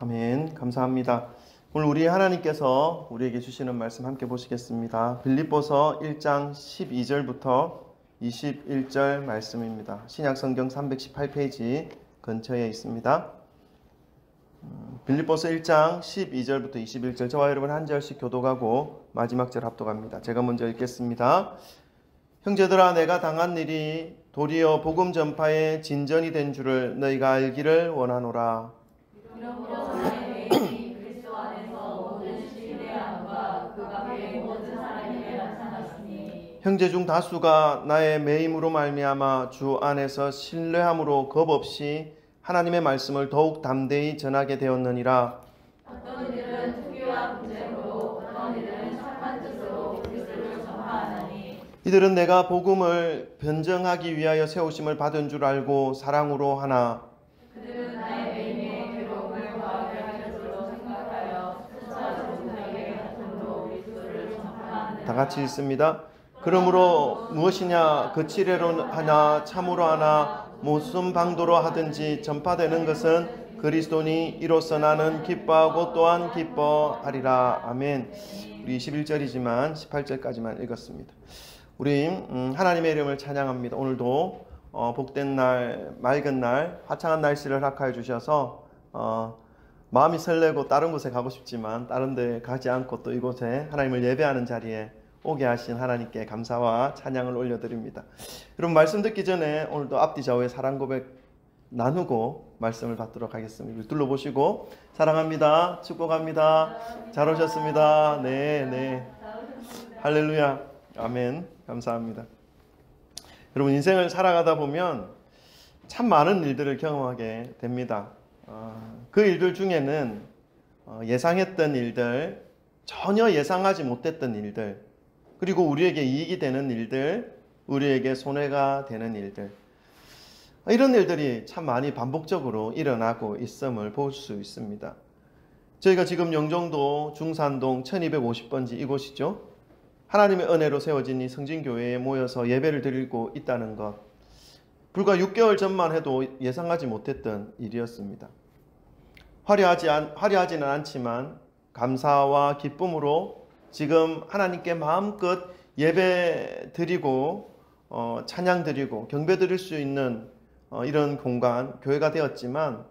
아멘. 감사합니다. 오늘 우리 하나님께서 우리에게 주시는 말씀 함께 보시겠습니다. 빌립보서 1장 12절부터 21절 말씀입니다. 신약성경 318페이지 근처에 있습니다. 빌립보서 1장 12절부터 21절, 저와 여러분 한 절씩 교독하고 마지막 절 합독합니다. 제가 먼저 읽겠습니다. 형제들아, 내가 당한 일이 도리어 복음 전파의 진전이 된 줄을 너희가 알기를 원하노라. 이러므로 나의 죄인이 그리스도 안에서 모든 신뢰함과 그 밖의 모든 사람에게 나타났으니 형제 중 다수가 나의 매임으로 말미암아 주 안에서 신뢰함으로 겁없이 하나님의 말씀을 더욱 담대히 전하게 되었느니라. 어떤 이들은 투기와 분쟁으로 어떤 이들은 착한 뜻으로 그리스도를 전파하나니 이들은 내가 복음을 변정하기 위하여 세우심을 받은 줄 알고 사랑으로 하나 그들은 나의 매임의 괴로움을 과하게 할 줄로 생각하여 수차 종들에게 같음으로 그리스도를 전파하느니라. 다 같이 읽습니다. 그러므로 무엇이냐 거칠애로 하나 참으로 하나 무슨 방도로 하든지 전파되는 것은 그리스도니 이로써 나는 기뻐하고 또한 기뻐하리라. 아멘. 우리 21절이지만 18절까지만 읽었습니다. 우리 하나님의 이름을 찬양합니다. 오늘도 복된 날, 맑은 날, 화창한 날씨를 허락하여 주셔서 마음이 설레고 다른 곳에 가고 싶지만 다른 데 가지 않고 또 이곳에 하나님을 예배하는 자리에 오게 하신 하나님께 감사와 찬양을 올려드립니다. 여러분, 말씀 듣기 전에 오늘도 앞뒤 좌우의 사랑 고백 나누고 말씀을 받도록 하겠습니다. 둘러보시고 사랑합니다, 축복합니다, 잘 오셨습니다. 네. 할렐루야, 아멘. 감사합니다. 여러분, 인생을 살아가다 보면 참 많은 일들을 경험하게 됩니다. 그 일들 중에는 예상했던 일들, 전혀 예상하지 못했던 일들, 그리고 우리에게 이익이 되는 일들, 우리에게 손해가 되는 일들, 이런 일들이 참 많이 반복적으로 일어나고 있음을 볼 수 있습니다. 저희가 지금 영종도 중산동 1250번지 이곳이죠. 하나님의 은혜로 세워진 이 성진교회에 모여서 예배를 드리고 있다는 것, 불과 6개월 전만 해도 예상하지 못했던 일이었습니다. 화려하지는 않지만 감사와 기쁨으로 지금 하나님께 마음껏 예배 드리고 찬양 드리고 경배 드릴 수 있는 이런 공간, 교회가 되었지만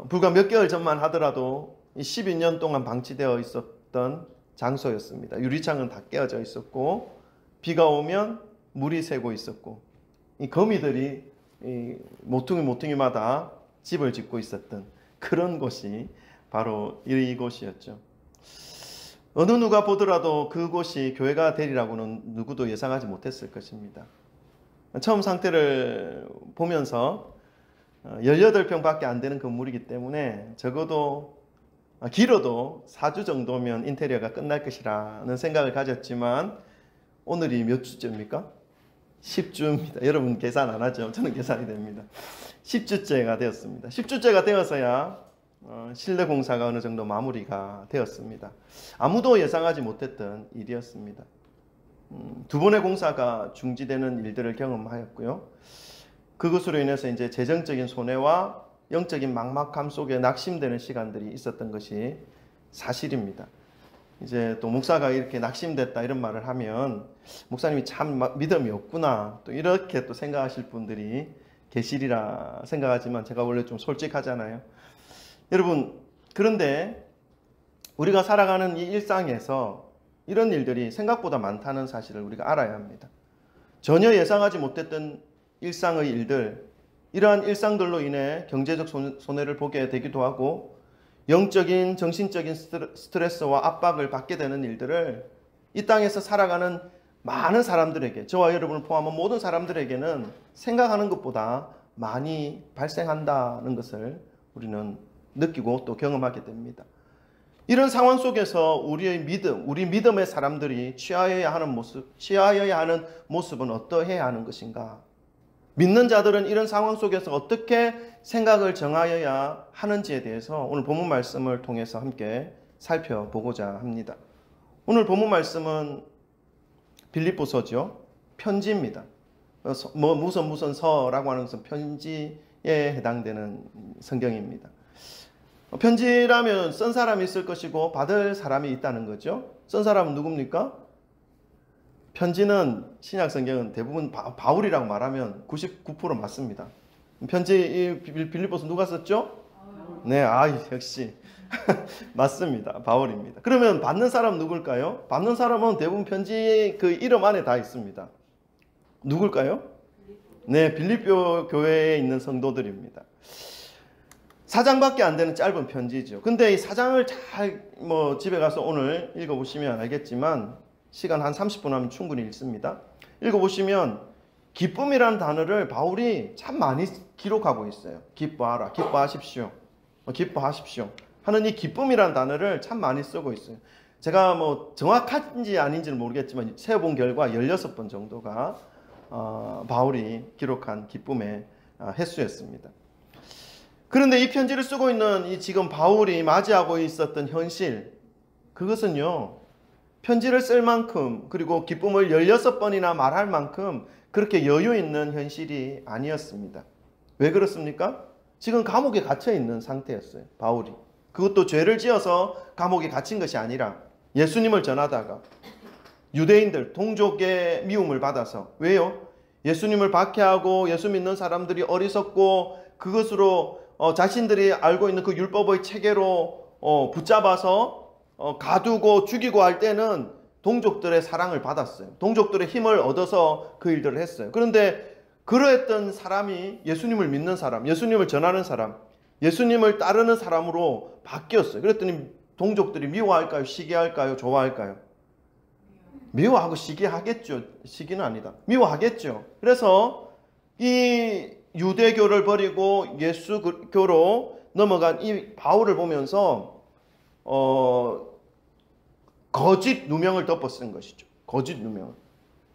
불과 몇 개월 전만 하더라도 12년 동안 방치되어 있었던 장소였습니다. 유리창은 다 깨어져 있었고 비가 오면 물이 새고 있었고 이 거미들이 모퉁이마다 집을 짓고 있었던 그런 곳이 바로 이곳이었죠. 어느 누가 보더라도 그곳이 교회가 되리라고는 누구도 예상하지 못했을 것입니다. 처음 상태를 보면서 18평밖에 안 되는 건물이기 때문에 적어도 길어도 4주 정도면 인테리어가 끝날 것이라는 생각을 가졌지만 오늘이 몇 주째입니까? 10주입니다. 여러분 계산 안 하죠? 저는 계산이 됩니다. 10주째가 되었습니다. 10주째가 되어서야 실내 공사가 어느 정도 마무리가 되었습니다. 아무도 예상하지 못했던 일이었습니다. 두 번의 공사가 중지되는 일들을 경험하였고요. 그것으로 인해서 이제 재정적인 손해와 영적인 막막함 속에 낙심되는 시간들이 있었던 것이 사실입니다. 이제 또 목사가 이렇게 낙심됐다 이런 말을 하면 목사님이 참 믿음이 없구나 또 이렇게 또 생각하실 분들이 계시리라 생각하지만 제가 원래 좀 솔직하잖아요. 여러분, 그런데 우리가 살아가는 이 일상에서 이런 일들이 생각보다 많다는 사실을 우리가 알아야 합니다. 전혀 예상하지 못했던 일상의 일들, 이러한 일상들로 인해 경제적 손해를 보게 되기도 하고 영적인, 정신적인 스트레스와 압박을 받게 되는 일들을 이 땅에서 살아가는 많은 사람들에게, 저와 여러분을 포함한 모든 사람들에게는 생각하는 것보다 많이 발생한다는 것을 우리는 느끼고 또 경험하게 됩니다. 이런 상황 속에서 우리의 믿음, 우리 믿음의 사람들이 취하여야 하는 모습은 어떠해야 하는 것인가? 믿는 자들은 이런 상황 속에서 어떻게 생각을 정하여야 하는지에 대해서 오늘 본문 말씀을 통해서 함께 살펴보고자 합니다. 오늘 본문 말씀은 빌립보서죠. 편지입니다. 무슨 서라고 하는 것은 편지에 해당되는 성경입니다. 편지라면 쓴 사람이 있을 것이고 받을 사람이 있다는 거죠. 쓴 사람은 누굽니까? 편지는 신약 성경은 대부분 바울이라고 말하면 99% 맞습니다. 편지 빌립보서 누가 썼죠? 네, 역시 맞습니다. 바울입니다. 그러면 받는 사람 누굴까요? 받는 사람은 대부분 편지 그 이름 안에 다 있습니다. 누굴까요? 네, 빌립보 교회에 있는 성도들입니다. 4장밖에 안 되는 짧은 편지죠. 근데 이 4장을 잘 집에 가서 오늘 읽어보시면 알겠지만 시간 한 30분 하면 충분히 읽습니다. 읽어보시면 기쁨이라는 단어를 바울이 참 많이 기록하고 있어요. 기뻐하라, 기뻐하십시오, 기뻐하십시오 하는 이 기쁨이라는 단어를 참 많이 쓰고 있어요. 제가 정확한지 아닌지는 모르겠지만 세어본 결과 16번 정도가 바울이 기록한 기쁨의 횟수였습니다. 그런데 이 편지를 쓰고 있는 이 지금 바울이 맞이하고 있었던 현실, 그것은요, 편지를 쓸 만큼 그리고 기쁨을 16번이나 말할 만큼 그렇게 여유 있는 현실이 아니었습니다. 왜 그렇습니까? 지금 감옥에 갇혀 있는 상태였어요, 바울이. 그것도 죄를 지어서 감옥에 갇힌 것이 아니라 예수님을 전하다가 유대인들, 동족의 미움을 받아서. 왜요? 예수님을 박해하고 예수 믿는 사람들이 어리석고 그것으로 자신들이 알고 있는 그 율법의 체계로 붙잡아서 가두고 죽이고 할 때는 동족들의 사랑을 받았어요. 동족들의 힘을 얻어서 그 일들을 했어요. 그런데 그러했던 사람이 예수님을 믿는 사람, 예수님을 전하는 사람, 예수님을 따르는 사람으로 바뀌었어요. 그랬더니 동족들이 미워할까요? 시기할까요? 좋아할까요? 미워하고 시기하겠죠. 시기는 아니다. 미워하겠죠. 그래서 이 유대교를 버리고 예수교로 넘어간 이 바울을 보면서 거짓 누명을 덮어 쓴 것이죠. 거짓 누명을.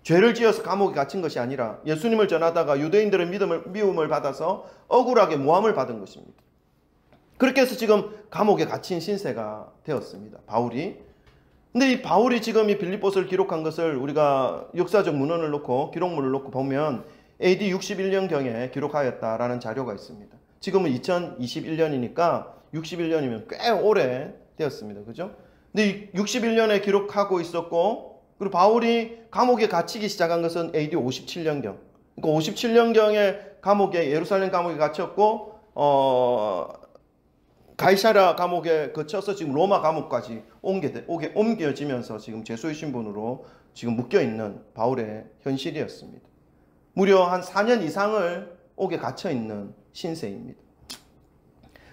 죄를 지어서 감옥에 갇힌 것이 아니라 예수님을 전하다가 유대인들의 미움을 받아서 억울하게 모함을 받은 것입니다. 그렇게 해서 지금 감옥에 갇힌 신세가 되었습니다, 바울이. 근데 이 바울이 지금 이 빌립보서를 기록한 것을 우리가 역사적 문헌을 놓고 기록물을 놓고 보면 AD 61년경에 기록하였다라는 자료가 있습니다. 지금은 2021년이니까 61년이면 꽤 오래 되었습니다. 그죠? 근데 61년에 기록하고 있었고, 그리고 바울이 감옥에 갇히기 시작한 것은 AD 57년경. 그러니까 57년경에 예루살렘 감옥에 갇혔고, 가이사랴 감옥에 거쳐서 지금 로마 감옥까지 옮겨지면서 지금 제수의 신분으로 지금 묶여있는 바울의 현실이었습니다. 무려 한 4년 이상을 옥에 갇혀있는 신세입니다.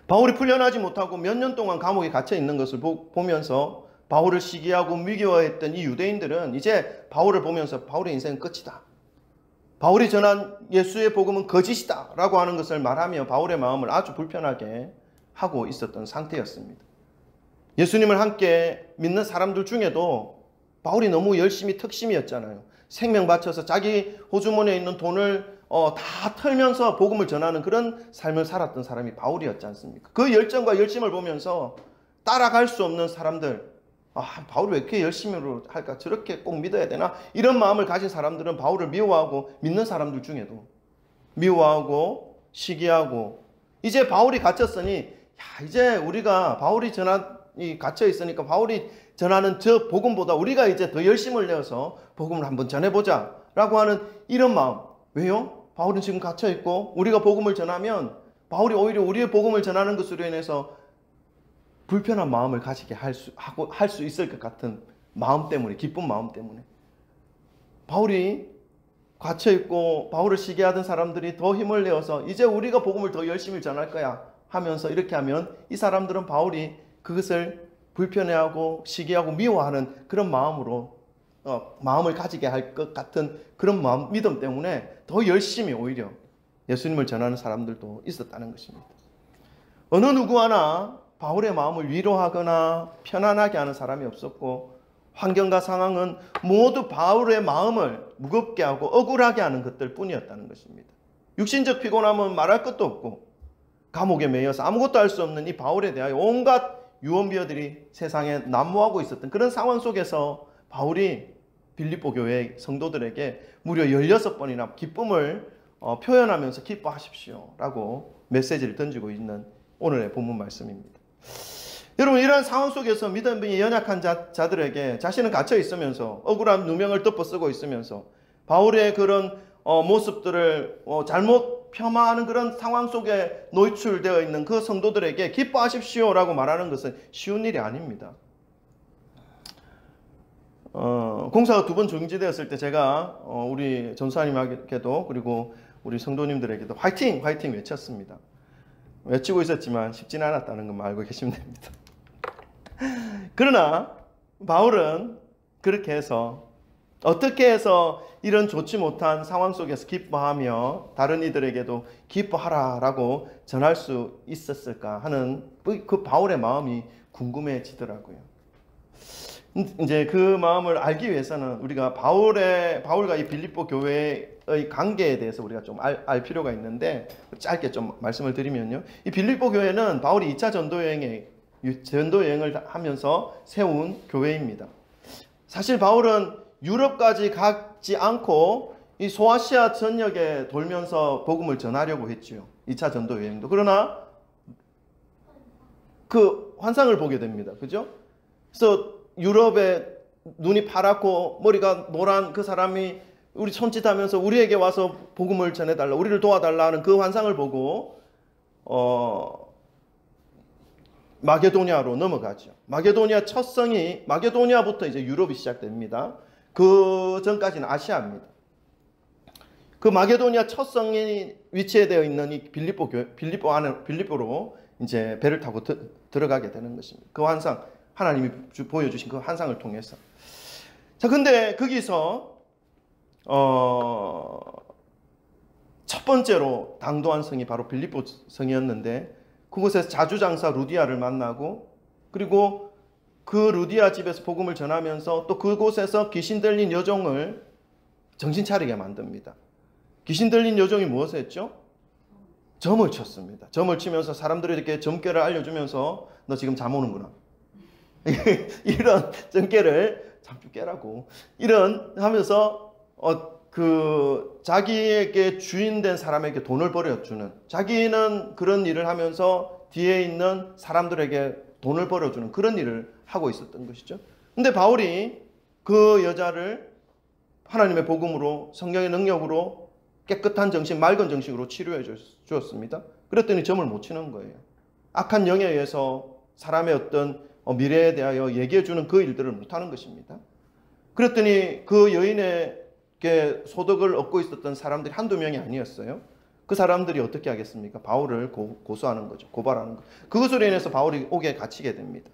바울이 풀려나지 못하고 몇 년 동안 감옥에 갇혀있는 것을 보면서 바울을 시기하고 미워했던 이 유대인들은 이제 바울을 보면서 바울의 인생은 끝이다, 바울이 전한 예수의 복음은 거짓이다 라고 하는 것을 말하며 바울의 마음을 아주 불편하게 하고 있었던 상태였습니다. 예수님을 함께 믿는 사람들 중에도 바울이 너무 열심히 특심이었잖아요. 생명 바쳐서 자기 호주머니에 있는 돈을 다 털면서 복음을 전하는 그런 삶을 살았던 사람이 바울이었지 않습니까? 그 열정과 열심을 보면서 따라갈 수 없는 사람들, 바울이 왜 이렇게 열심히 할까? 저렇게 꼭 믿어야 되나? 이런 마음을 가진 사람들은 바울을 미워하고, 믿는 사람들 중에도 미워하고 시기하고, 이제 바울이 갇혔으니 이제 우리가 바울이 갇혀 있으니까 바울이 전하는 저 복음보다 우리가 이제 더 열심을 내어서 복음을 한번 전해보자 라고 하는 이런 마음. 왜요? 바울은 지금 갇혀 있고 우리가 복음을 전하면 바울이 오히려 우리의 복음을 전하는 것으로 인해서 불편한 마음을 가지게 할 수 있을 것 같은 마음 때문에, 기쁜 마음 때문에 바울이 갇혀 있고 바울을 시기하던 사람들이 더 힘을 내어서 이제 우리가 복음을 더 열심히 전할 거야 하면서 이렇게 하면 이 사람들은 바울이 그것을 불편해하고 시기하고 미워하는 그런 마음을 가지게 할 것 같은 그런 믿음 때문에 더 열심히 오히려 예수님을 전하는 사람들도 있었다는 것입니다. 어느 누구 하나 바울의 마음을 위로하거나 편안하게 하는 사람이 없었고, 환경과 상황은 모두 바울의 마음을 무겁게 하고 억울하게 하는 것들 뿐이었다는 것입니다. 육신적 피곤함은 말할 것도 없고 감옥에 매여서 아무것도 할 수 없는 이 바울에 대하여 온갖 유언비어들이 세상에 난무하고 있었던 그런 상황 속에서 바울이 빌립보 교회 성도들에게 무려 16번이나 기쁨을 표현하면서 기뻐하십시오 라고 메시지를 던지고 있는 오늘의 본문 말씀입니다. 여러분, 이러한 상황 속에서 믿음이 연약한 자들에게 자신은 갇혀 있으면서 억울한 누명을 덮어 쓰고 있으면서 바울의 그런 모습들을 잘못 폄하하는 그런 상황 속에 노출되어 있는 그 성도들에게 기뻐하십시오라고 말하는 것은 쉬운 일이 아닙니다. 공사가 2번 중지되었을 때 제가 우리 전사님에게도 그리고 우리 성도님들에게도 화이팅! 화이팅 외쳤습니다. 외치고 있었지만 쉽지는 않았다는 것만 알고 계시면 됩니다. 그러나 바울은 그렇게 해서 어떻게 해서 이런 좋지 못한 상황 속에서 기뻐하며 다른 이들에게도 기뻐하라라고 전할 수 있었을까 하는 그 바울의 마음이 궁금해지더라고요. 이제 그 마음을 알기 위해서는 우리가 바울과 이 빌립보 교회의 관계에 대해서 우리가 좀 알 필요가 있는데, 짧게 좀 말씀을 드리면요, 이 빌립보 교회는 바울이 2차 전도여행을 하면서 세운 교회입니다. 사실 바울은 유럽까지 가지 않고 이 소아시아 전역에 돌면서 복음을 전하려고 했지요. 2차 전도여행도. 그러나 그 환상을 보게 됩니다. 그죠? 그래서 유럽에 눈이 파랗고 머리가 노란 그 사람이 우리 손짓하면서 우리에게 와서 복음을 전해달라, 우리를 도와달라 하는 그 환상을 보고 마게도니아로 넘어가죠. 마게도니아 첫 성이, 마게도니아부터 이제 유럽이 시작됩니다. 그 전까지는 아시아입니다. 그 마게도니아 첫 성이 위치되어 있는 이 빌립보로 이제 배를 타고 들어가게 되는 것입니다. 그 환상, 하나님이 보여주신 그 환상을 통해서. 자, 근데 거기서 첫 번째로 당도한 성이 바로 빌립보 성이었는데, 그곳에서 자주장사 루디아를 만나고, 그리고 그 루디아 집에서 복음을 전하면서 또 그곳에서 귀신 들린 여종을 정신 차리게 만듭니다. 귀신 들린 여종이 무엇을 했죠? 점을 쳤습니다. 점을 치면서 사람들에게 점괘를 알려주면서 너 지금 잠 오는구나. 이런 점괘를 잠 깨라고 이런 하면서 그 자기에게 주인된 사람에게 돈을 벌어주는, 자기는 그런 일을 하면서 뒤에 있는 사람들에게 돈을 벌어주는 그런 일을 하고 있었던 것이죠. 근데 바울이 그 여자를 하나님의 복음으로, 성령의 능력으로 깨끗한 정신, 맑은 정신으로 치료해 주었습니다. 그랬더니 점을 못 치는 거예요. 악한 영에 의해서 사람의 어떤 미래에 대하여 얘기해 주는 그 일들을 못하는 것입니다. 그랬더니 그 여인에게 소득을 얻고 있었던 사람들이 한두 명이 아니었어요. 그 사람들이 어떻게 하겠습니까? 바울을 고소하는 거죠. 고발하는 거. 그것으로 인해서 바울이 옥에 갇히게 됩니다.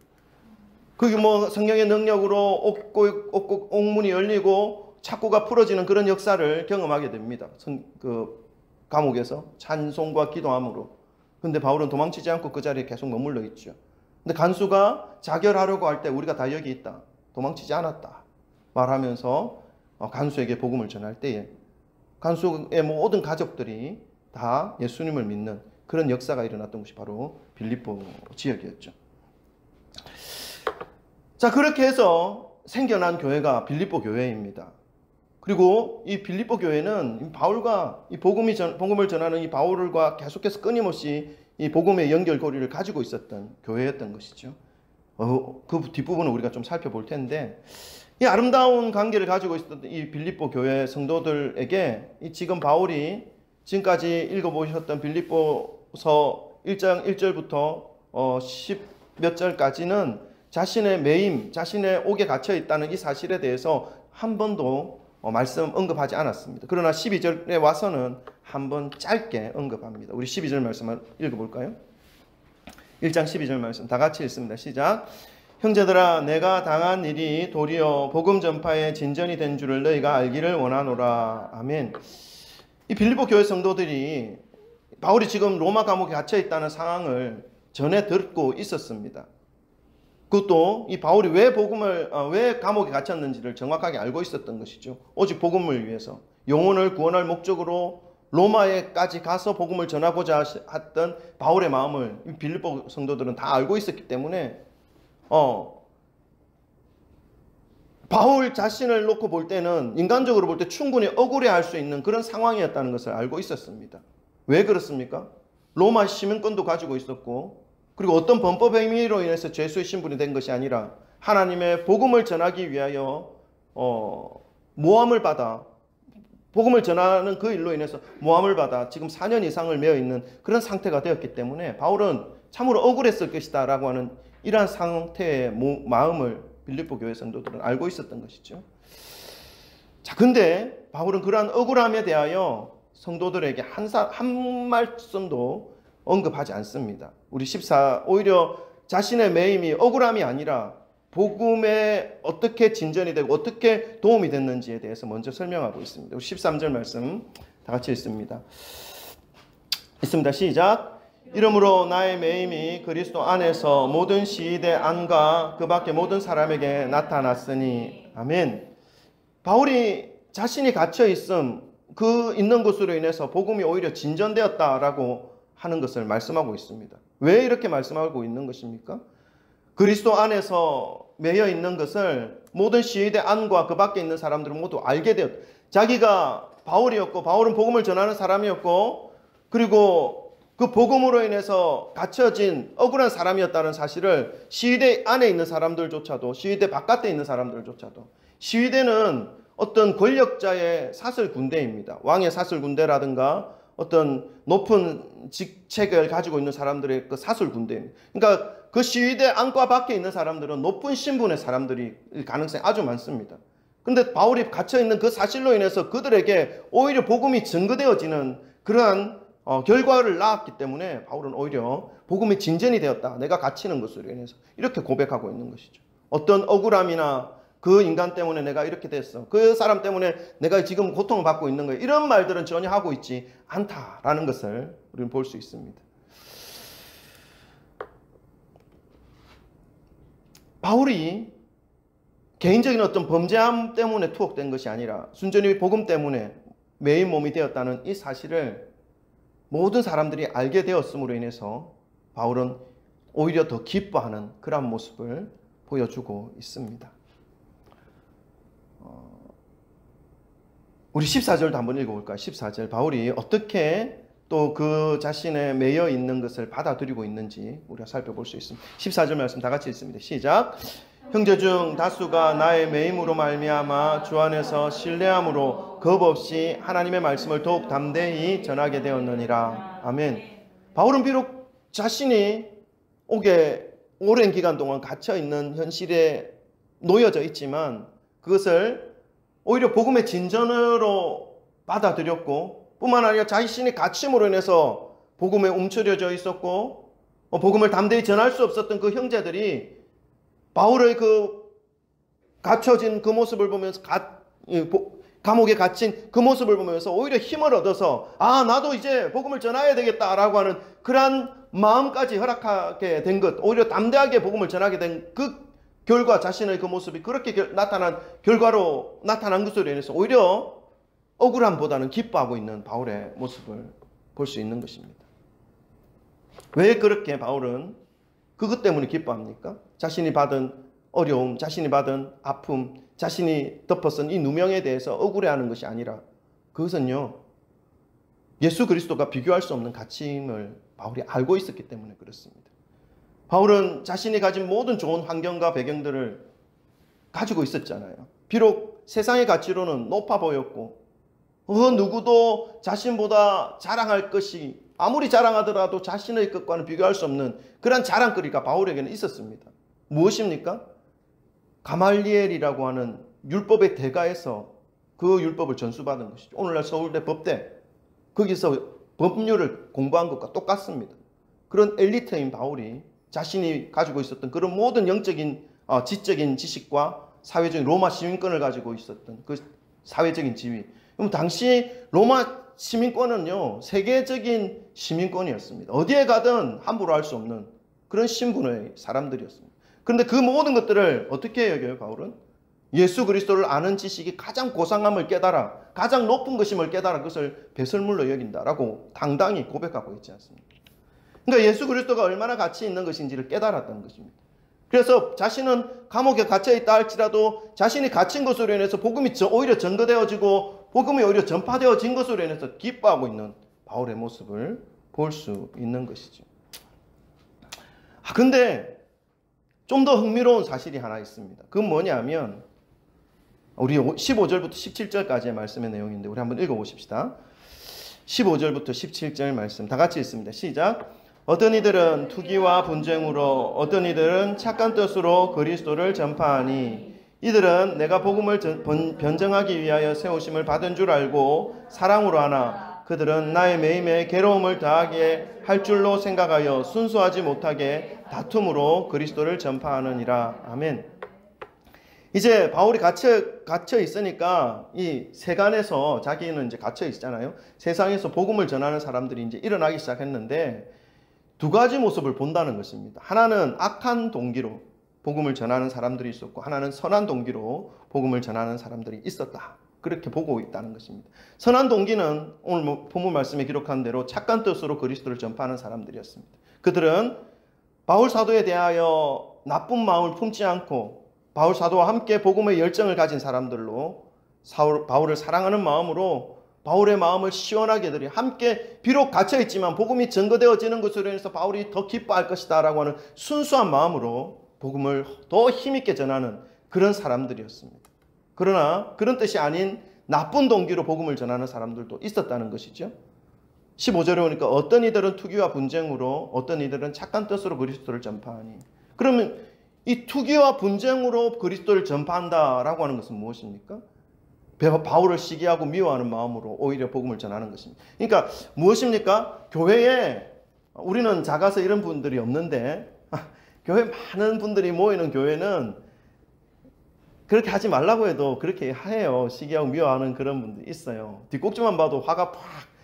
그게 뭐 성령의 능력으로 옥문이 열리고 착고가 풀어지는 그런 역사를 경험하게 됩니다. 그 감옥에서 찬송과 기도함으로. 근데 바울은 도망치지 않고 그 자리에 계속 머물러 있죠. 근데 간수가 자결하려고 할 때 우리가 다 여기 있다, 도망치지 않았다 말하면서 간수에게 복음을 전할 때에 간수의 모든 가족들이 다 예수님을 믿는 그런 역사가 일어났던 곳이 바로 빌립보 지역이었죠. 자, 그렇게 해서 생겨난 교회가 빌립보 교회입니다. 그리고 이 빌립보 교회는 바울과 이 복음을 전하는 이 바울과 계속해서 끊임없이 이 복음의 연결고리를 가지고 있었던 교회였던 것이죠. 그 뒷부분을 우리가 좀 살펴볼 텐데, 이 아름다운 관계를 가지고 있었던 이 빌립보 교회 성도들에게 이 지금 바울이 지금까지 읽어보셨던 빌립보서 1장 1절부터 10몇 절까지는 자신의 매임, 자신의 옥에 갇혀 있다는 이 사실에 대해서 한 번도 말씀 언급하지 않았습니다. 그러나 12절에 와서는 한번 짧게 언급합니다. 우리 12절 말씀을 읽어볼까요? 1장 12절 말씀 다 같이 읽습니다. 시작. 형제들아, 내가 당한 일이 도리어 복음 전파에 진전이 된 줄을 너희가 알기를 원하노라. 아멘. 이 빌립보 교회 성도들이 바울이 지금 로마 감옥에 갇혀 있다는 상황을 전해 듣고 있었습니다. 그것도 이 바울이 왜 감옥에 갇혔는지를 정확하게 알고 있었던 것이죠. 오직 복음을 위해서, 영혼을 구원할 목적으로 로마에까지 가서 복음을 전하고자 했던 바울의 마음을 이 빌립보 성도들은 다 알고 있었기 때문에 바울 자신을 놓고 볼 때는, 인간적으로 볼 때 충분히 억울해할 수 있는 그런 상황이었다는 것을 알고 있었습니다. 왜 그렇습니까? 로마 시민권도 가지고 있었고 그리고 어떤 범법 행위로 인해서 죄수의 신분이 된 것이 아니라 하나님의 복음을 전하기 위하여 모함을 받아, 복음을 전하는 그 일로 인해서 모함을 받아 지금 4년 이상을 매여 있는 그런 상태가 되었기 때문에 바울은 참으로 억울했을 것이다 라고 하는 이러한 상태의 마음을 빌립보 교회 성도들은 알고 있었던 것이죠. 자, 근데 바울은 그러한 억울함에 대하여 성도들에게 한 말씀도 언급하지 않습니다. 우리 오히려 자신의 매임이 억울함이 아니라 복음에 어떻게 진전이 되고 어떻게 도움이 됐는지에 대해서 먼저 설명하고 있습니다. 13절 말씀 다 같이 읽습니다. 시작. 이러므로 나의 매임이 그리스도 안에서 모든 시대 안과 그 밖에 모든 사람에게 나타났으니. 아멘. 바울이 자신이 갇혀 있는 것으로 인해서 복음이 오히려 진전되었다라고 하는 것을 말씀하고 있습니다. 왜 이렇게 말씀하고 있는 것입니까? 그리스도 안에서 매여 있는 것을 모든 시위대 안과 그 밖에 있는 사람들은 모두 알게 되었다. 자기가 바울이었고 바울은 복음을 전하는 사람이었고 그리고 그 복음으로 인해서 갇혀진 억울한 사람이었다는 사실을 시위대 안에 있는 사람들조차도 시위대 바깥에 있는 사람들조차도 시위대는 어떤 권력자의 사슬 군대입니다. 왕의 사슬 군대라든가 어떤 높은 직책을 가지고 있는 사람들의 그 사슬 군대입니다. 그러니까 그 시위대 안과 밖에 있는 사람들은 높은 신분의 사람들이 가능성이 아주 많습니다. 그런데 바울이 갇혀있는 그 사실로 인해서 그들에게 오히려 복음이 증거되어지는 그러한 결과를 낳았기 때문에 바울은 오히려 복음이 진전이 되었다. 내가 갇히는 것으로 인해서 이렇게 고백하고 있는 것이죠. 어떤 억울함이나 그 인간 때문에 내가 이렇게 됐어. 그 사람 때문에 내가 지금 고통을 받고 있는 거예요. 이런 말들은 전혀 하고 있지 않다라는 것을 우리는 볼 수 있습니다. 바울이 개인적인 어떤 범죄함 때문에 투옥된 것이 아니라 순전히 복음 때문에 매인 몸이 되었다는 이 사실을 모든 사람들이 알게 되었음으로 인해서 바울은 오히려 더 기뻐하는 그런 모습을 보여주고 있습니다. 우리 14절도 한번 읽어볼까요? 14절 바울이 어떻게 또 그 자신의 매여 있는 것을 받아들이고 있는지 우리가 살펴볼 수 있습니다. 14절 말씀 다 같이 읽습니다. 시작. 형제 중 다수가 나의 매임으로 말미암아 주 안에서 신뢰함으로 겁 없이 하나님의 말씀을 더욱 담대히 전하게 되었느니라. 아멘. 바울은 비록 자신이 오랜 기간 동안 갇혀있는 현실에 놓여져 있지만 그것을 오히려 복음의 진전으로 받아들였고 뿐만 아니라 자신의 갇힘으로 인해서 복음에 움츠려져 있었고 복음을 담대히 전할 수 없었던 그 형제들이 바울의 그 갇혀진 그 모습을 보면서 감옥에 갇힌 그 모습을 보면서 오히려 힘을 얻어서 나도 이제 복음을 전해야 되겠다라고 하는 그러한 마음까지 허락하게 된 것, 오히려 담대하게 복음을 전하게 된 그 결과 자신의 그 모습이 그렇게 나타난 결과로 나타난 것으로 인해서 오히려 억울함보다는 기뻐하고 있는 바울의 모습을 볼 수 있는 것입니다. 왜 그렇게 바울은 그것 때문에 기뻐합니까? 자신이 받은 어려움, 자신이 받은 아픔, 자신이 덮어쓴 이 누명에 대해서 억울해하는 것이 아니라 그것은요, 예수 그리스도가 비교할 수 없는 가치임을 바울이 알고 있었기 때문에 그렇습니다. 바울은 자신이 가진 모든 좋은 환경과 배경들을 가지고 있었잖아요. 비록 세상의 가치로는 높아 보였고 누구도 자신보다 자랑할 것이 아무리 자랑하더라도 자신의 것과는 비교할 수 없는 그런 자랑거리가 바울에게는 있었습니다. 무엇입니까? 가말리엘이라고 하는 율법의 대가에서 그 율법을 전수받은 것이죠. 오늘날 서울대 법대 거기서 법률을 공부한 것과 똑같습니다. 그런 엘리트인 바울이 자신이 가지고 있었던 그런 모든 영적인 지적인 지식과 사회적인 로마 시민권을 가지고 있었던 그 사회적인 지위. 그럼 당시 로마 시민권은요, 세계적인 시민권이었습니다. 어디에 가든 함부로 할 수 없는 그런 신분의 사람들이었습니다. 그런데 그 모든 것들을 어떻게 여겨요, 바울은? 예수 그리스도를 아는 지식이 가장 고상함을 깨달아, 가장 높은 것임을 깨달아 그것을 배설물로 여긴다라고 당당히 고백하고 있지 않습니까? 그러니까 예수 그리스도가 얼마나 가치 있는 것인지를 깨달았던 것입니다. 그래서 자신은 감옥에 갇혀있다 할지라도 자신이 갇힌 것으로 인해서 복음이 오히려 전거되어지고 복음이 오히려 전파되어진 것으로 인해서 기뻐하고 있는 바울의 모습을 볼 수 있는 것이죠. 근데 좀 더 흥미로운 사실이 하나 있습니다. 그건 뭐냐면 우리 15절부터 17절까지의 말씀의 내용인데 우리 한번 읽어보십시다. 15절부터 17절 말씀 다 같이 읽습니다. 시작. 어떤 이들은 투기와 분쟁으로 어떤 이들은 착한 뜻으로 그리스도를 전파하니 이들은 내가 복음을 변증하기 위하여 세우심을 받은 줄 알고 사랑으로 하나 그들은 나의 매임에 괴로움을 더하게 할 줄로 생각하여 순수하지 못하게 다툼으로 그리스도를 전파하느니라. 아멘. 이제 바울이 갇혀 있으니까 이 세간에서 자기는 이제 갇혀 있잖아요. 세상에서 복음을 전하는 사람들이 이제 일어나기 시작했는데 두 가지 모습을 본다는 것입니다. 하나는 악한 동기로 복음을 전하는 사람들이 있었고 하나는 선한 동기로 복음을 전하는 사람들이 있었다. 그렇게 보고 있다는 것입니다. 선한 동기는 오늘 본문 말씀에 기록한 대로 착한 뜻으로 그리스도를 전파하는 사람들이었습니다. 그들은 바울 사도에 대하여 나쁜 마음을 품지 않고 바울 사도와 함께 복음의 열정을 가진 사람들로 바울을 사랑하는 마음으로 바울의 마음을 시원하게 들이 함께 비록 갇혀있지만 복음이 증거되어지는 것으로 인해서 바울이 더 기뻐할 것이다 라고 하는 순수한 마음으로 복음을 더 힘있게 전하는 그런 사람들이었습니다. 그러나 그런 뜻이 아닌 나쁜 동기로 복음을 전하는 사람들도 있었다는 것이죠. 15절에 보니까 어떤 이들은 투기와 분쟁으로 어떤 이들은 착한 뜻으로 그리스도를 전파하니 그러면 이 투기와 분쟁으로 그리스도를 전파한다라고 하는 것은 무엇입니까? 바울을 시기하고 미워하는 마음으로 오히려 복음을 전하는 것입니다. 그러니까 무엇입니까? 교회에 우리는 작아서 이런 분들이 없는데 교회 많은 분들이 모이는 교회는 그렇게 하지 말라고 해도 그렇게 해요. 시기하고 미워하는 그런 분들이 있어요. 뒷꼭지만 봐도 화가 팍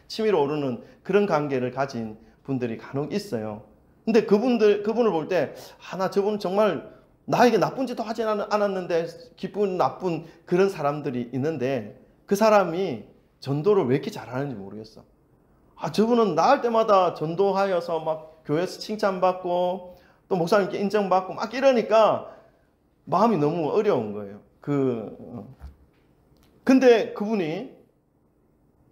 치밀어 오르는 그런 관계를 가진 분들이 간혹 있어요. 근데 그분을 볼 때 나 저분 정말 나에게 나쁜 짓도 하지 않았는데 기쁜 나쁜 그런 사람들이 있는데 그 사람이 전도를 왜 이렇게 잘하는지 모르겠어. 저분은 나을 때마다 전도하여서 막 교회에서 칭찬받고 또 목사님께 인정받고 막 이러니까 마음이 너무 어려운 거예요. 근데 그분이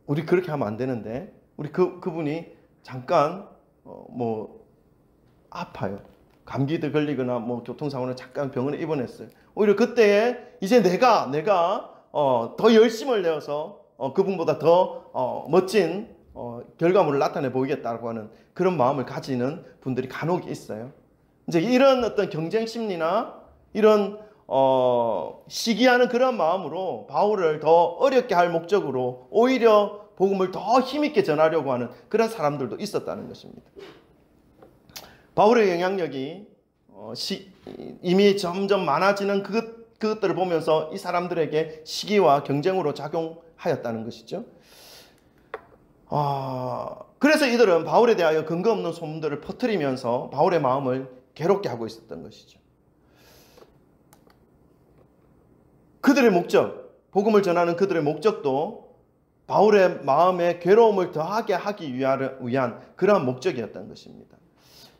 우리 그렇게 하면 안 되는데 우리 그분이 잠깐 아파요. 감기도 걸리거나 뭐 교통사고는 잠깐 병원에 입원했어요. 오히려 그때에 이제 내가 더 열심을 내어서 그분보다 더 멋진 결과물을 나타내 보이겠다고 하는 그런 마음을 가지는 분들이 간혹 있어요. 이제 이런 어떤 경쟁 심리나 이런 시기하는 그런 마음으로 바울을 더 어렵게 할 목적으로 오히려 복음을 더 힘있게 전하려고 하는 그런 사람들도 있었다는 것입니다. 바울의 영향력이 이미 점점 많아지는 그것들을 보면서 이 사람들에게 시기와 경쟁으로 작용하였다는 것이죠. 그래서 이들은 바울에 대하여 근거 없는 소문들을 퍼뜨리면서 바울의 마음을 괴롭게 하고 있었던 것이죠. 그들의 목적, 복음을 전하는 그들의 목적도 바울의 마음에 괴로움을 더하게 하기 위한 그러한 목적이었던 것입니다.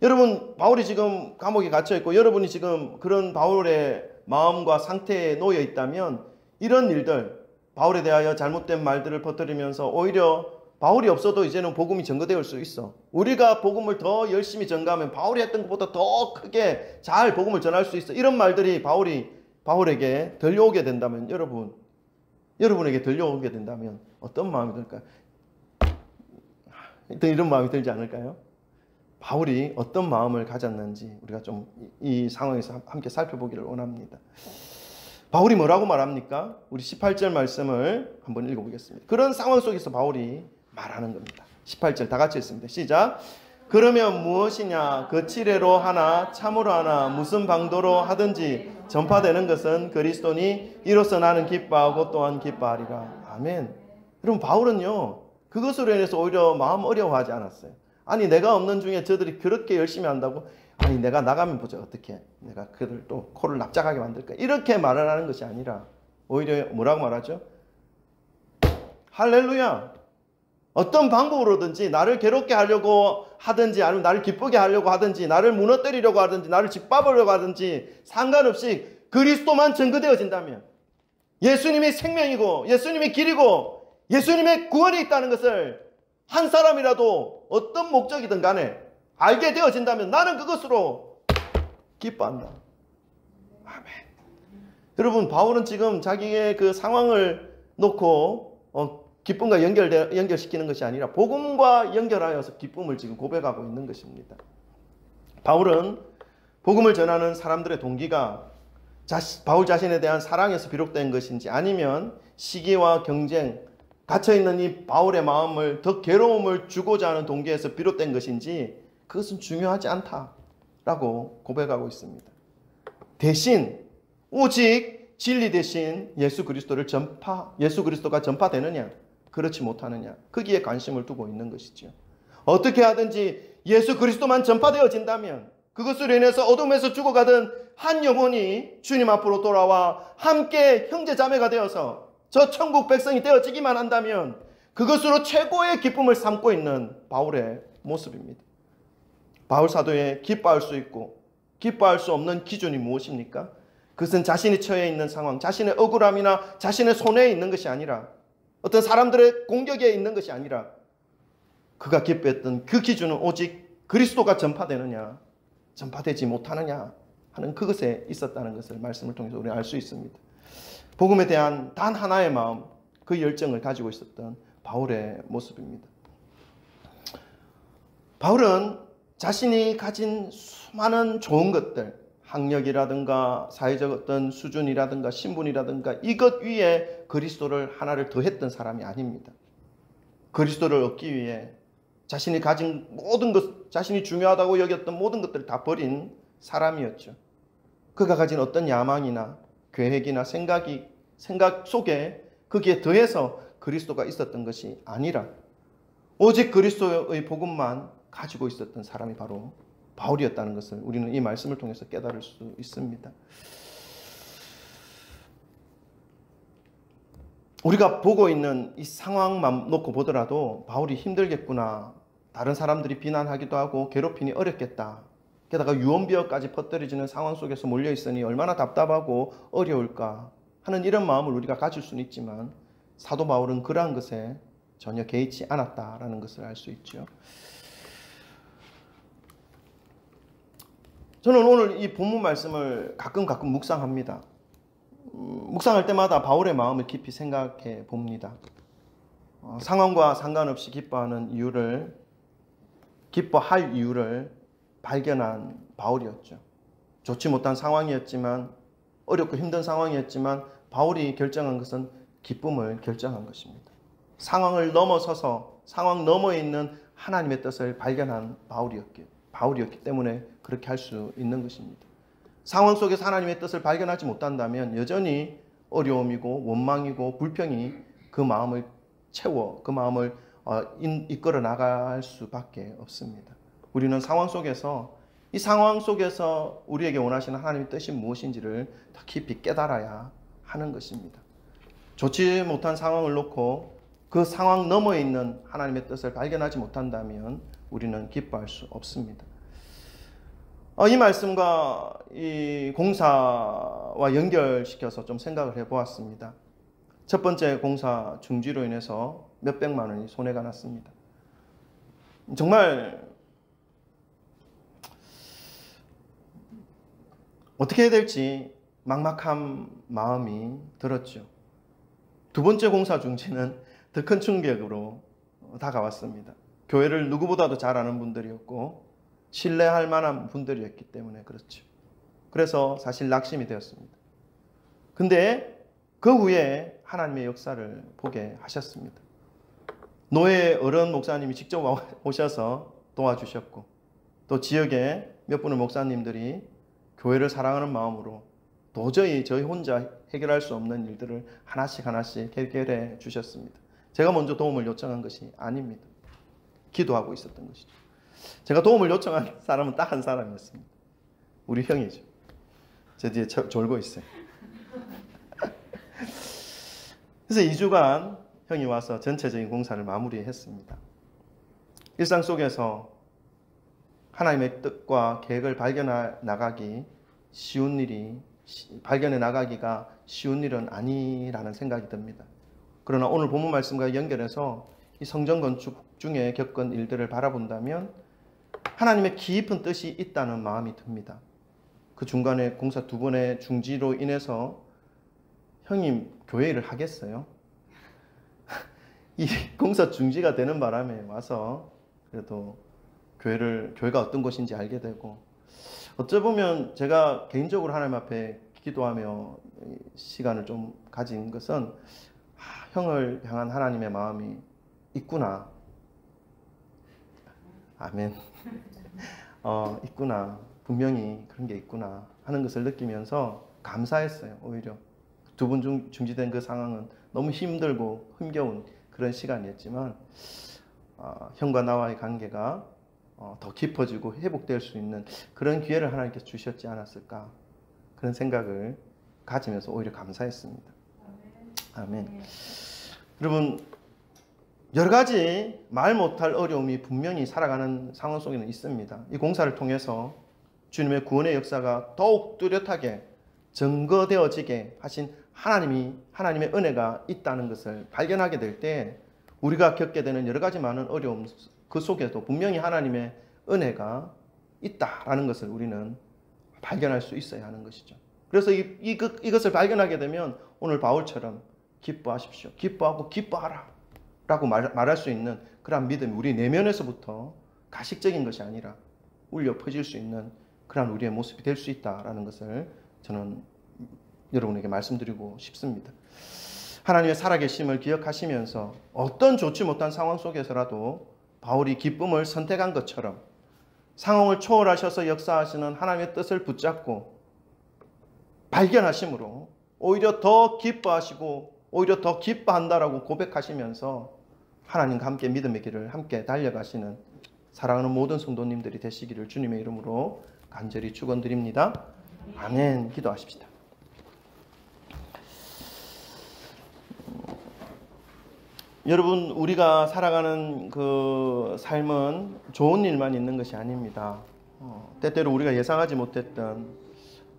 여러분, 바울이 지금 감옥에 갇혀 있고 여러분이 지금 그런 바울의 마음과 상태에 놓여 있다면 이런 일들, 바울에 대하여 잘못된 말들을 퍼뜨리면서 오히려 바울이 없어도 이제는 복음이 전거될 수 있어. 우리가 복음을 더 열심히 전가하면 바울이 했던 것보다 더 크게 잘 복음을 전할 수 있어. 이런 말들이 바울에게 들려오게 된다면 여러분에게 들려오게 된다면 어떤 마음이 들까요? 이런 마음이 들지 않을까요? 바울이 어떤 마음을 가졌는지 우리가 좀 이 상황에서 함께 살펴보기를 원합니다. 바울이 뭐라고 말합니까? 우리 18절 말씀을 한번 읽어보겠습니다. 그런 상황 속에서 바울이 말하는 겁니다. 18절 다 같이 읽습니다. 시작. 그러면 무엇이냐? 거칠애로 하나 참으로 하나 무슨 방도로 하든지 전파되는 것은 그리스도니 이로써 나는 기뻐하고 또한 기뻐하리라. 아멘. 여러분, 바울은요 그것으로 인해서 오히려 마음 어려워하지 않았어요. 아니, 내가 없는 중에 저들이 그렇게 열심히 한다고? 아니, 내가 나가면 보자. 어떻게 내가 그들 또 코를 납작하게 만들까? 이렇게 말을 하는 것이 아니라 오히려 뭐라고 말하죠? 할렐루야. 어떤 방법으로든지 나를 괴롭게 하려고 하든지 아니면 나를 기쁘게 하려고 하든지 나를 무너뜨리려고 하든지 나를 짓밟으려고 하든지 상관없이 그리스도만 증거되어진다면, 예수님이 생명이고 예수님이 길이고 예수님의 구원이 있다는 것을 한 사람이라도 어떤 목적이든 간에 알게 되어진다면 나는 그것으로 기뻐한다. 아멘. 여러분, 바울은 지금 자기의 그 상황을 놓고 기쁨과 연결시키는 것이 아니라 복음과 연결하여서 기쁨을 지금 고백하고 있는 것입니다. 바울은 복음을 전하는 사람들의 동기가 바울 자신에 대한 사랑에서 비롯된 것인지 아니면 시기와 경쟁, 갇혀있는 이 바울의 마음을 더 괴로움을 주고자 하는 동기에서 비롯된 것인지 그것은 중요하지 않다라고 고백하고 있습니다. 대신 오직 진리 대신 예수 그리스도가 전파되느냐 그렇지 못하느냐 거기에 관심을 두고 있는 것이죠. 어떻게 하든지 예수 그리스도만 전파되어진다면 그것으로 인해서 어둠에서 죽어가던 한 영혼이 주님 앞으로 돌아와 함께 형제 자매가 되어서 저 천국 백성이 되어지기만 한다면 그것으로 최고의 기쁨을 삼고 있는 바울의 모습입니다. 바울 사도의 기뻐할 수 있고 기뻐할 수 없는 기준이 무엇입니까? 그것은 자신이 처해 있는 상황, 자신의 억울함이나 자신의 손해에 있는 것이 아니라 어떤 사람들의 공격에 있는 것이 아니라 그가 기뻐했던 그 기준은 오직 그리스도가 전파되느냐 전파되지 못하느냐 하는 그것에 있었다는 것을 말씀을 통해서 우리는 알 수 있습니다. 복음에 대한 단 하나의 마음, 그 열정을 가지고 있었던 바울의 모습입니다. 바울은 자신이 가진 수많은 좋은 것들, 학력이라든가 사회적 어떤 수준이라든가 신분이라든가 이것 위에 그리스도를 하나를 더했던 사람이 아닙니다. 그리스도를 얻기 위해 자신이 가진 모든 것, 자신이 중요하다고 여겼던 모든 것들을 다 버린 사람이었죠. 그가 가진 어떤 야망이나 계획이나 생각 속에 거기에 더해서 그리스도가 있었던 것이 아니라 오직 그리스도의 복음만 가지고 있었던 사람이 바로 바울이었다는 것을 우리는 이 말씀을 통해서 깨달을 수 있습니다. 우리가 보고 있는 이 상황만 놓고 보더라도 바울이 힘들겠구나, 다른 사람들이 비난하기도 하고 괴롭히니 어렵겠다, 게다가 유언비어까지 퍼뜨려지는 상황 속에서 몰려있으니 얼마나 답답하고 어려울까 하는 이런 마음을 우리가 가질 수는 있지만 사도 바울은 그러한 것에 전혀 개의치 않았다라는 것을 알 수 있죠. 저는 오늘 이 본문 말씀을 가끔 묵상합니다. 묵상할 때마다 바울의 마음을 깊이 생각해 봅니다. 상황과 상관없이 기뻐할 이유를 발견한 바울이었죠. 좋지 못한 상황이었지만, 어렵고 힘든 상황이었지만 바울이 결정한 것은 기쁨을 결정한 것입니다. 상황을 넘어서서 상황 너머에 있는 하나님의 뜻을 발견한 바울이었기 때문에 그렇게 할 수 있는 것입니다. 상황 속에서 하나님의 뜻을 발견하지 못한다면 여전히 어려움이고 원망이고 불평이 그 마음을 채워 그 마음을 이끌어 나갈 수밖에 없습니다. 우리는 이 상황 속에서 우리에게 원하시는 하나님의 뜻이 무엇인지를 더 깊이 깨달아야 하는 것입니다. 좋지 못한 상황을 놓고 그 상황 너머에 있는 하나님의 뜻을 발견하지 못한다면 우리는 기뻐할 수 없습니다. 이 말씀과 이 공사와 연결시켜서 좀 생각을 해보았습니다. 첫 번째 공사 중지로 인해서 몇백만 원이 손해가 났습니다. 정말 어떻게 해야 될지 막막한 마음이 들었죠. 두 번째 공사 중지는 더 큰 충격으로 다가왔습니다. 교회를 누구보다도 잘 아는 분들이었고 신뢰할 만한 분들이었기 때문에 그렇죠. 그래서 사실 낙심이 되었습니다. 근데 그 후에 하나님의 역사를 보게 하셨습니다. 노예 어른 목사님이 직접 오셔서 도와주셨고 또 지역에 몇 분의 목사님들이 교회를 사랑하는 마음으로 도저히 저희 혼자 해결할 수 없는 일들을 하나씩 해결해 주셨습니다. 제가 먼저 도움을 요청한 것이 아닙니다. 기도하고 있었던 것이죠. 제가 도움을 요청한 사람은 딱 한 사람이었습니다. 우리 형이죠. 제 뒤에 졸고 있어요. 그래서 2주간 형이 와서 전체적인 공사를 마무리했습니다. 일상 속에서 하나님의 뜻과 계획을 발견해 나가기가 쉬운 일은 아니라는 생각이 듭니다. 그러나 오늘 본문 말씀과 연결해서 이 성전 건축 중에 겪은 일들을 바라본다면 하나님의 깊은 뜻이 있다는 마음이 듭니다. 그 중간에 공사 2번의 중지로 인해서 형님 교회 일을 하겠어요? 이 공사 중지가 되는 바람에 와서 그래도 교회가 어떤 곳인지 알게 되고, 어찌 보면 제가 개인적으로 하나님 앞에 기도하며 시간을 좀 가진 것은 형을 향한 하나님의 마음이 있구나. 아멘. 있구나. 분명히 그런 게 있구나 하는 것을 느끼면서 감사했어요. 오히려 2번 중지된 그 상황은 너무 힘들고 힘겨운 그런 시간이었지만 형과 나와의 관계가 더 깊어지고 회복될 수 있는 그런 기회를 하나님께서 주셨지 않았을까, 그런 생각을 가지면서 오히려 감사했습니다. 아멘. 여러분, 여러 가지 말 못할 어려움이 분명히 살아가는 상황 속에는 있습니다. 이 공사를 통해서 주님의 구원의 역사가 더욱 뚜렷하게 증거되어지게 하신 하나님의 은혜가 있다는 것을 발견하게 될 때, 우리가 겪게 되는 여러 가지 많은 어려움 그 속에도 분명히 하나님의 은혜가 있다라는 것을 우리는 발견할 수 있어야 하는 것이죠. 그래서 이것을 발견하게 되면 오늘 바울처럼 기뻐하십시오, 기뻐하고 기뻐하라 라고 말할 수 있는 그러한 믿음이 우리 내면에서부터 가식적인 것이 아니라 울려 퍼질 수 있는 그러한 우리의 모습이 될 수 있다라는 것을 저는 여러분에게 말씀드리고 싶습니다. 하나님의 살아계심을 기억하시면서 어떤 좋지 못한 상황 속에서라도 바울이 기쁨을 선택한 것처럼 상황을 초월하셔서 역사하시는 하나님의 뜻을 붙잡고 발견하심으로 오히려 더 기뻐하시고 오히려 더 기뻐한다라고 고백하시면서 하나님과 함께 믿음의 길을 함께 달려가시는 사랑하는 모든 성도님들이 되시기를 주님의 이름으로 간절히 축원드립니다. 아멘. 기도하십시다. 여러분, 우리가 살아가는 그 삶은 좋은 일만 있는 것이 아닙니다. 때때로 우리가 예상하지 못했던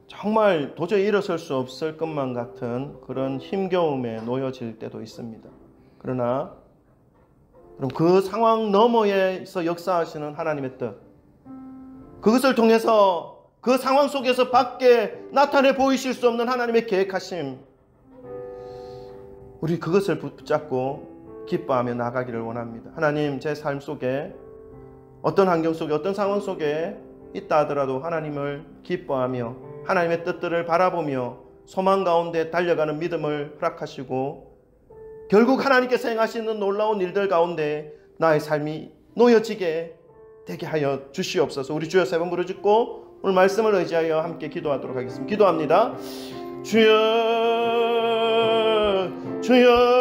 정말 도저히 일어설 수 없을 것만 같은 그런 힘겨움에 놓여질 때도 있습니다. 그러나 그럼 그 상황 너머에서 역사하시는 하나님의 뜻, 그것을 통해서 그 상황 속에서 밖에 나타내 보이실 수 없는 하나님의 계획하심, 우리 그것을 붙잡고 기뻐하며 나가기를 원합니다. 하나님, 제 삶 속에 어떤 환경 속에 어떤 상황 속에 있다 하더라도 하나님을 기뻐하며 하나님의 뜻들을 바라보며 소망 가운데 달려가는 믿음을 허락하시고 결국 하나님께서 행하시는 놀라운 일들 가운데 나의 삶이 놓여지게 되게 하여 주시옵소서. 우리 주여 3번 부르짖고 오늘 말씀을 의지하여 함께 기도하도록 하겠습니다. 기도합니다. 주여, 주여,